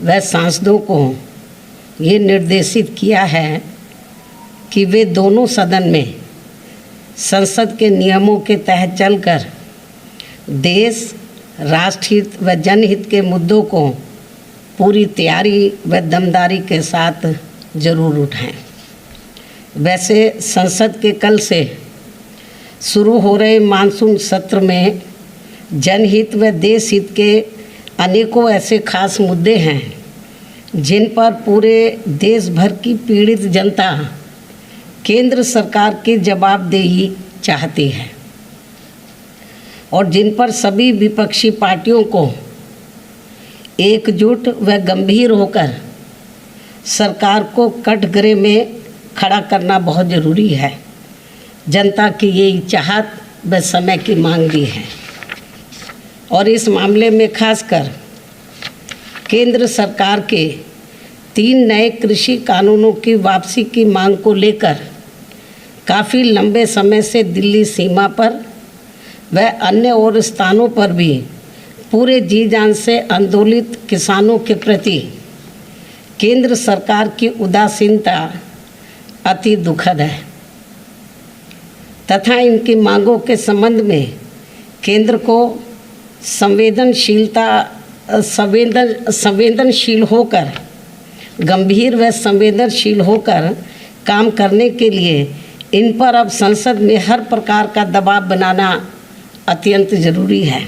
व सांसदों को ये निर्देशित किया है कि वे दोनों सदन में संसद के नियमों के तहत चलकर देश, राष्ट्रहित व जनहित के मुद्दों को पूरी तैयारी व दमदारी के साथ जरूर उठाएं। वैसे संसद के कल से शुरू हो रहे मानसून सत्र में जनहित व देश हित के अनेकों ऐसे खास मुद्दे हैं जिन पर पूरे देश भर की पीड़ित जनता केंद्र सरकार की जवाबदेही चाहती है और जिन पर सभी विपक्षी पार्टियों को एकजुट व गंभीर होकर सरकार को कटघरे में खड़ा करना बहुत ज़रूरी है। जनता की यही चाहत व समय की मांग भी है और इस मामले में खासकर केंद्र सरकार के 3 नए कृषि कानूनों की वापसी की मांग को लेकर काफ़ी लंबे समय से दिल्ली सीमा पर व अन्य और स्थानों पर भी पूरे जी जान से आंदोलित किसानों के प्रति केंद्र सरकार की उदासीनता अति दुखद है तथा इनकी मांगों के संबंध में केंद्र को संवेदनशील होकर गंभीर व संवेदनशील होकर काम करने के लिए इन पर अब संसद में हर प्रकार का दबाव बनाना अत्यंत ज़रूरी है।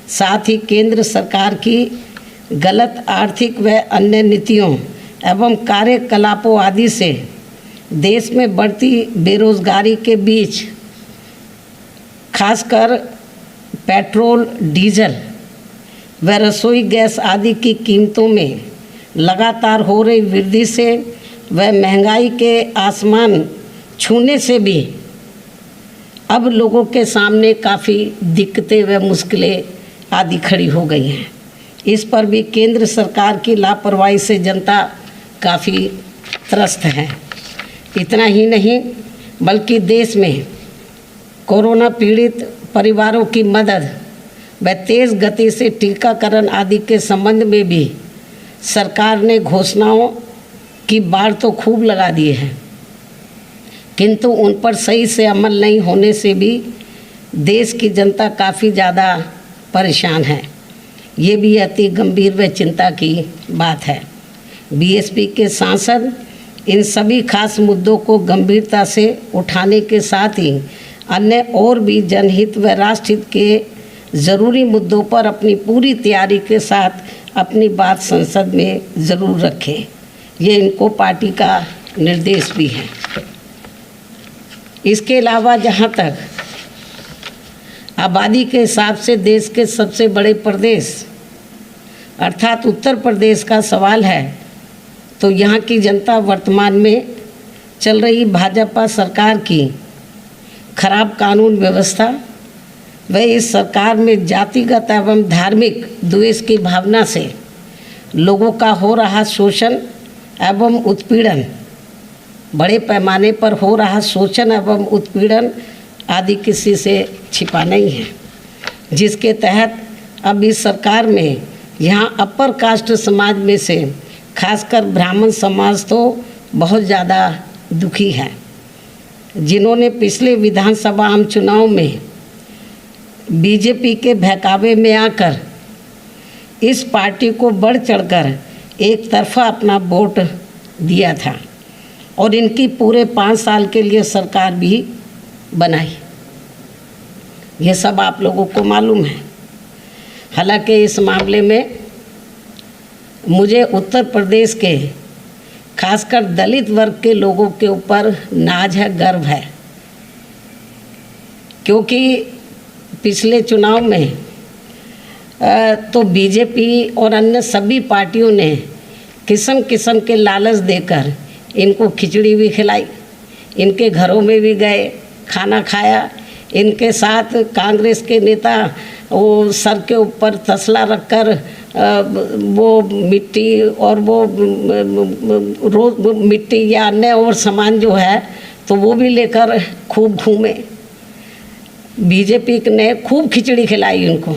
साथ ही केंद्र सरकार की गलत आर्थिक व अन्य नीतियों एवं कार्यकलापों आदि से देश में बढ़ती बेरोजगारी के बीच खासकर पेट्रोल, डीजल व रसोई गैस आदि की कीमतों में लगातार हो रही वृद्धि से व महंगाई के आसमान छूने से भी अब लोगों के सामने काफ़ी दिक्कतें व मुश्किलें आदि खड़ी हो गई हैं। इस पर भी केंद्र सरकार की लापरवाही से जनता काफ़ी त्रस्त है। इतना ही नहीं बल्कि देश में कोरोना पीड़ित परिवारों की मदद व तेज़ गति से टीकाकरण आदि के संबंध में भी सरकार ने घोषणाओं की बाढ़ तो खूब लगा दी है, किंतु उन पर सही से अमल नहीं होने से भी देश की जनता काफ़ी ज़्यादा परेशान है। ये भी अति गंभीर व चिंता की बात है। बीएसपी के सांसद इन सभी खास मुद्दों को गंभीरता से उठाने के साथ ही अन्य और भी जनहित व राष्ट्रहित के ज़रूरी मुद्दों पर अपनी पूरी तैयारी के साथ अपनी बात संसद में ज़रूर रखें। ये इनको पार्टी का निर्देश भी है। इसके अलावा जहाँ तक आबादी के हिसाब से देश के सबसे बड़े प्रदेश अर्थात उत्तर प्रदेश का सवाल है, तो यहाँ की जनता वर्तमान में चल रही भाजपा सरकार की खराब कानून व्यवस्था व इस सरकार में जातिगत एवं धार्मिक द्वेष की भावना से लोगों का हो रहा शोषण एवं उत्पीड़न, बड़े पैमाने पर हो रहा शोषण एवं उत्पीड़न आदि किसी से छिपा नहीं है, जिसके तहत अब इस सरकार में यहाँ अपर कास्ट समाज में से खासकर ब्राह्मण समाज तो बहुत ज़्यादा दुखी है, जिन्होंने पिछले विधानसभा आम चुनाव में बीजेपी के बहकावे में आकर इस पार्टी को बढ़ चढ़कर एक तरफा अपना वोट दिया था और इनकी पूरे 5 साल के लिए सरकार भी बनाई। ये सब आप लोगों को मालूम है। हालांकि इस मामले में मुझे उत्तर प्रदेश के खासकर दलित वर्ग के लोगों के ऊपर नाज है, गर्व है, क्योंकि पिछले चुनाव में तो बीजेपी और अन्य सभी पार्टियों ने किस्म किस्म के लालच देकर इनको खिचड़ी भी खिलाई, इनके घरों में भी गए, खाना खाया। इनके साथ कांग्रेस के नेता वो सर के ऊपर तसला रखकर वो मिट्टी और वो रोज मिट्टी या अन्य और सामान जो है तो वो भी लेकर खूब घूमे। बीजेपी ने खूब खिचड़ी खिलाई उनको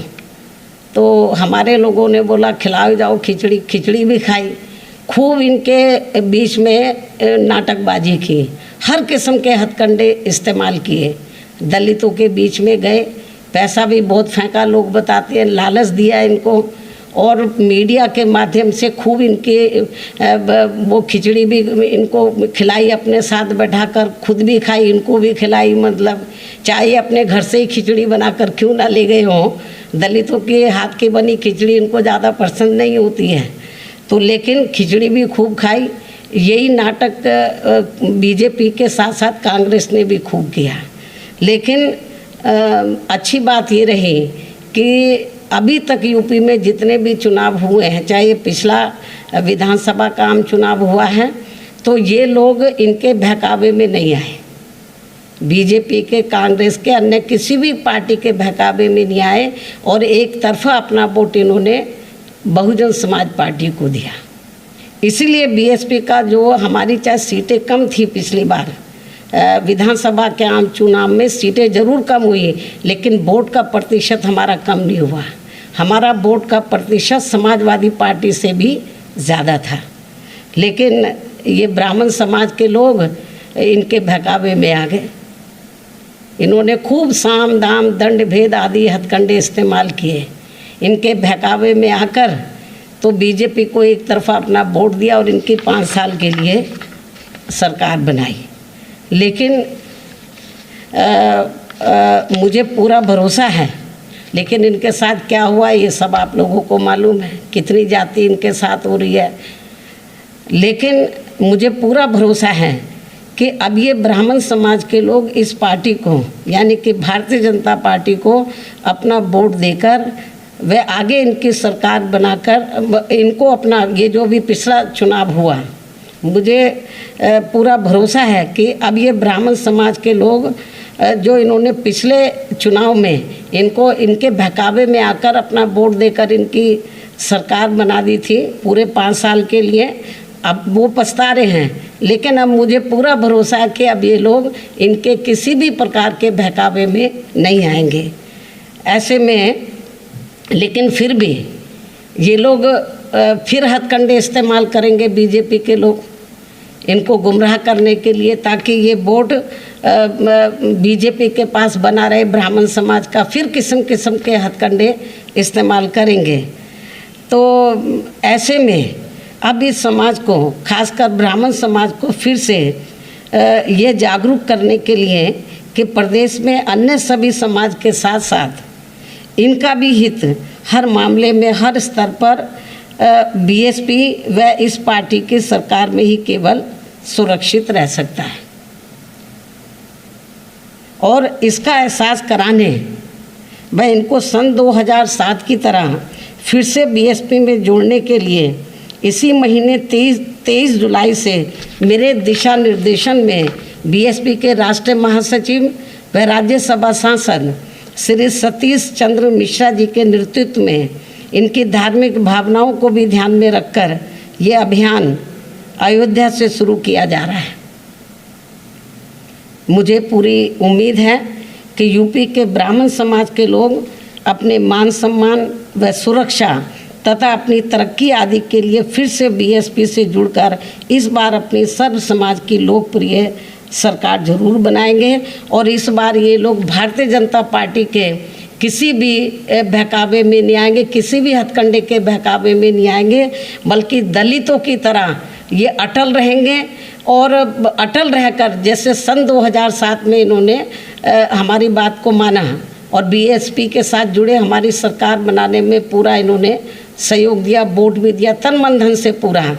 तो हमारे लोगों ने बोला खिलाओ जाओ खिचड़ी, खिचड़ी भी खाई। खूब इनके बीच में नाटकबाजी की, हर किस्म के हथकंडे इस्तेमाल किए, दलितों के बीच में गए, पैसा भी बहुत फेंका, लोग बताते हैं, लालच दिया इनको, और मीडिया के माध्यम से खूब इनके वो खिचड़ी भी इनको खिलाई, अपने साथ बैठाकर खुद भी खाई, इनको भी खिलाई। मतलब चाहे अपने घर से ही खिचड़ी बनाकर क्यों ना ले गए हों, दलितों के हाथ की बनी खिचड़ी इनको ज़्यादा पसंद नहीं होती है, तो लेकिन खिचड़ी भी खूब खाई। यही नाटक बीजेपी के साथ साथ कांग्रेस ने भी खूब किया। लेकिन अच्छी बात ये रही कि अभी तक यूपी में जितने भी चुनाव हुए हैं, चाहे ये पिछला विधानसभा का आम चुनाव हुआ है, तो ये लोग इनके बहकावे में नहीं आए। बीजेपी के, कांग्रेस के, अन्य किसी भी पार्टी के बहकावे में नहीं आए और एक तरफा अपना वोट इन्होंने बहुजन समाज पार्टी को दिया। इसीलिए बीएसपी का जो हमारी चाहे सीटें कम थी पिछली बार विधानसभा के आम चुनाव में, सीटें ज़रूर कम हुई, लेकिन वोट का प्रतिशत हमारा कम नहीं हुआ। हमारा वोट का प्रतिशत समाजवादी पार्टी से भी ज़्यादा था। लेकिन ये ब्राह्मण समाज के लोग इनके बहकावे में आ गए। इन्होंने खूब साम दाम दंड भेद आदि हथकंडे इस्तेमाल किए। इनके बहकावे में आकर तो बीजेपी को एक तरफा अपना वोट दिया और इनकी 5 साल के लिए सरकार बनाई। लेकिन मुझे पूरा भरोसा है, लेकिन इनके साथ क्या हुआ ये सब आप लोगों को मालूम है, कितनी जाति इनके साथ हो रही है। लेकिन मुझे पूरा भरोसा है कि अब ये ब्राह्मण समाज के लोग इस पार्टी को, यानी कि भारतीय जनता पार्टी को अपना वोट देकर वे आगे इनकी सरकार बनाकर इनको अपना, ये जो भी पिछला चुनाव हुआ, मुझे पूरा भरोसा है कि अब ये ब्राह्मण समाज के लोग जो इन्होंने पिछले चुनाव में इनको इनके बहकावे में आकर अपना वोट देकर इनकी सरकार बना दी थी पूरे 5 साल के लिए, अब वो पछता रहे हैं। लेकिन अब मुझे पूरा भरोसा है कि अब ये लोग इनके किसी भी प्रकार के बहकावे में नहीं आएंगे। ऐसे में लेकिन फिर भी ये लोग फिर हथकंडे इस्तेमाल करेंगे बीजेपी के लोग इनको गुमराह करने के लिए, ताकि ये वोट बीजेपी के पास बना रहे ब्राह्मण समाज का। फिर किस्म किस्म के हथकंडे इस्तेमाल करेंगे। तो ऐसे में अब इस समाज को, खासकर ब्राह्मण समाज को फिर से ये जागरूक करने के लिए कि प्रदेश में अन्य सभी समाज के साथ साथ इनका भी हित हर मामले में, हर स्तर पर बीएसपी व इस पार्टी की सरकार में ही केवल सुरक्षित रह सकता है। और इसका एहसास कराने व इनको सन 2007 की तरह फिर से बीएसपी में जोड़ने के लिए इसी महीने 23 जुलाई से मेरे दिशा निर्देशन में बीएसपी के राष्ट्रीय महासचिव व राज्यसभा सांसद श्री सतीश चंद्र मिश्रा जी के नेतृत्व में इनकी धार्मिक भावनाओं को भी ध्यान में रखकर ये अभियान अयोध्या से शुरू किया जा रहा है। मुझे पूरी उम्मीद है कि यूपी के ब्राह्मण समाज के लोग अपने मान सम्मान व सुरक्षा तथा अपनी तरक्की आदि के लिए फिर से बीएसपी से जुड़कर इस बार अपनी सर्व समाज की लोकप्रिय सरकार जरूर बनाएंगे। और इस बार ये लोग भारतीय जनता पार्टी के किसी भी बहकावे में नहीं आएंगे, किसी भी हथकंडे के बहकावे में नहीं आएंगे, बल्कि दलितों की तरह ये अटल रहेंगे। और अटल रहकर जैसे सन 2007 में इन्होंने हमारी बात को माना और बीएसपी के साथ जुड़े हमारी सरकार बनाने में पूरा इन्होंने सहयोग दिया, वोट भी दिया तन मन धन से पूरा।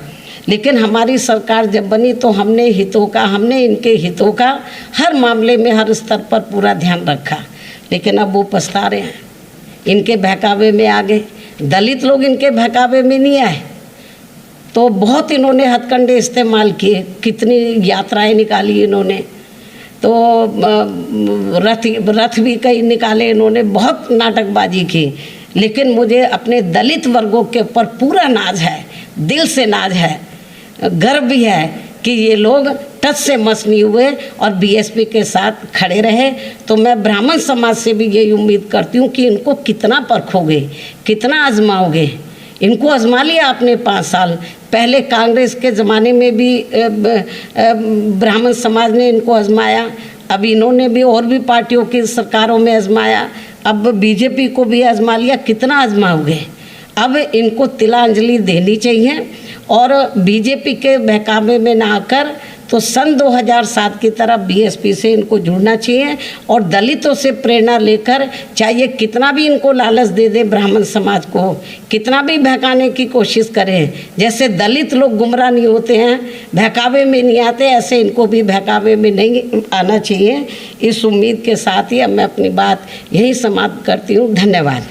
लेकिन हमारी सरकार जब बनी तो हमने इनके हितों का हर मामले में, हर स्तर पर पूरा ध्यान रखा। लेकिन अब वो पछता रहे हैं, इनके बहकावे में आ गए। दलित लोग इनके बहकावे में नहीं आए तो बहुत इन्होंने हथकंडे इस्तेमाल किए, कितनी यात्राएं निकाली इन्होंने, तो रथ भी कई निकाले इन्होंने, बहुत नाटकबाजी की। लेकिन मुझे अपने दलित वर्गों के ऊपर पूरा नाज है, दिल से नाज है, गर्व भी है कि ये लोग टच से मस नहीं हुए और बीएसपी के साथ खड़े रहे। तो मैं ब्राह्मण समाज से भी यही उम्मीद करती हूँ कि इनको कितना परखोगे, कितना आजमाओगे। इनको आजमा लिया आपने 5 साल पहले, कांग्रेस के ज़माने में भी ब्राह्मण समाज ने इनको आजमाया, अब इन्होंने भी और भी पार्टियों की सरकारों में आजमाया, अब बीजेपी को भी आजमा लिया, कितना आजमाओगे। अब इनको तिलांजलि देनी चाहिए और बीजेपी के बहकावे में ना आकर तो सन 2007 की तरह बीएसपी से इनको जुड़ना चाहिए और दलितों से प्रेरणा लेकर, चाहे कितना भी इनको लालच दे दे ब्राह्मण समाज को, कितना भी बहकाने की कोशिश करें, जैसे दलित लोग गुमराह नहीं होते हैं, बहकावे में नहीं आते, ऐसे इनको भी बहकावे में नहीं आना चाहिए। इस उम्मीद के साथ ही अब मैं अपनी बात यहीं समाप्त करती हूँ। धन्यवाद।